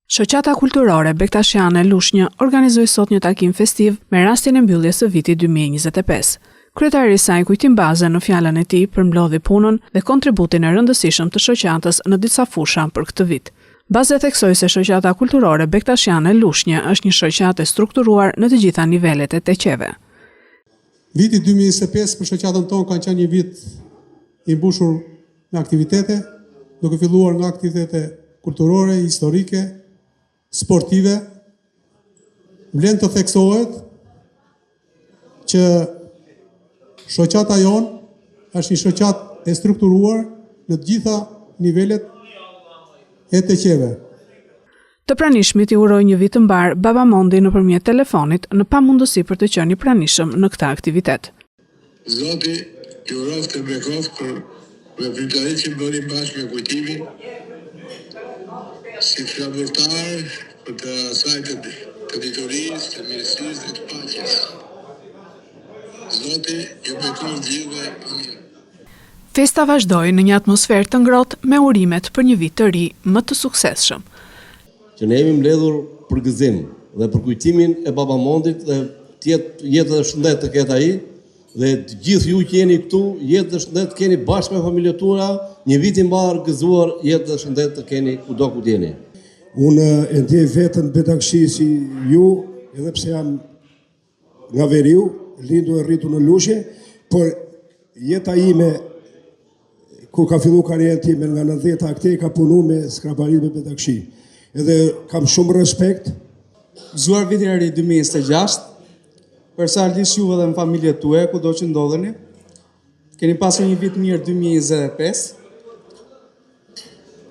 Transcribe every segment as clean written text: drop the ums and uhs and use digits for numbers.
Shoqata kulturore Bektashiane Lushnjë organizoi sot një takim festiv me rastin e mbylljes së vitit 2025. Kryetari i saj Kujtimbaze në fjalën e tij përmbledhi punën dhe kontributin e rëndësishëm të shoqatës në disa fusha për këtë vit. Baze theksoi se shoqata kulturore Bektashiane Lushnjë është një shoqatë e strukturuar në të gjitha nivelet e teqeve. Viti 2025 për shoqatën tonë kanë qenë një vit i mbushur me aktivitete, duke filluar nga aktivitete kulturore, historike, sportive. Vlen të theksohet që shoqata jonë është një shoqatë e strukturuar në të gjitha nivelet e teqeve. Të pranishmit i uroi një vit të mbar Baba Mondi nëpërmjet telefonit në pamundësi për të qenë i pranishëm në këtë aktivitet. Zoti ju uroft e bekoft për veprimtarinë që bëni bashkë me Kujtimin, si flamurtar për të asajt të ditorisë, të mirësisë dhe të paqes. Zoti ju bekoft gjithë. Amin. Festa vazhdoi në një atmosferë të ngrohtë me urimet për një vit të ri më të suksesshëm. Që ne jemi mbledhur për gëzim dhe për kujtimin e Baba Mondit dhe jetë dhe shëndet të ketë ai dhe të gjithë ju që jeni këtu, jetë dhe shëndet të keni bashkë me familjet tuaja, një vit i mbar gëzuar, jetë dhe shëndet të keni kudo ku jeni. Unë e ndjej veten Bedakshi si ju, edhe pse jam nga Veriu, lindur e rritur në Lushnjë, por jeta ime kur ka filluar karrierën time nga 90 akte ka punuar me skraparit me Bedakshi. Edhe kam shumë respekt. Gëzuar vitin e ri 2026, për sa ardhis juve dhe në familjet tuaja, kudo që ndodheni. Keni pasur një vit mirë 2025.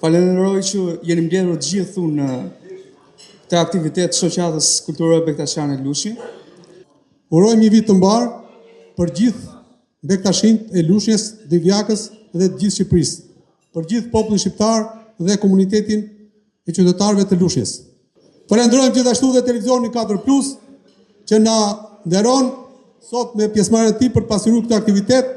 Falenderoj që jeni mbledhur të gjithu në këtë aktivitet shoqatës kulturore Bektashiane Lushnjë. Urojmë një vit të mbar për gjithë Bektashinët e Lushnjës, Divjakës dhe të gjithë Shqipërisë, për gjithë popullin shqiptar dhe komunitetin e qytetarëve të Lushnjës. Falenderojmë gjithashtu dhe televizionin 4+ që na nderon sot me pjesëmarrjen e tij për të pasuruar këtë aktivitet.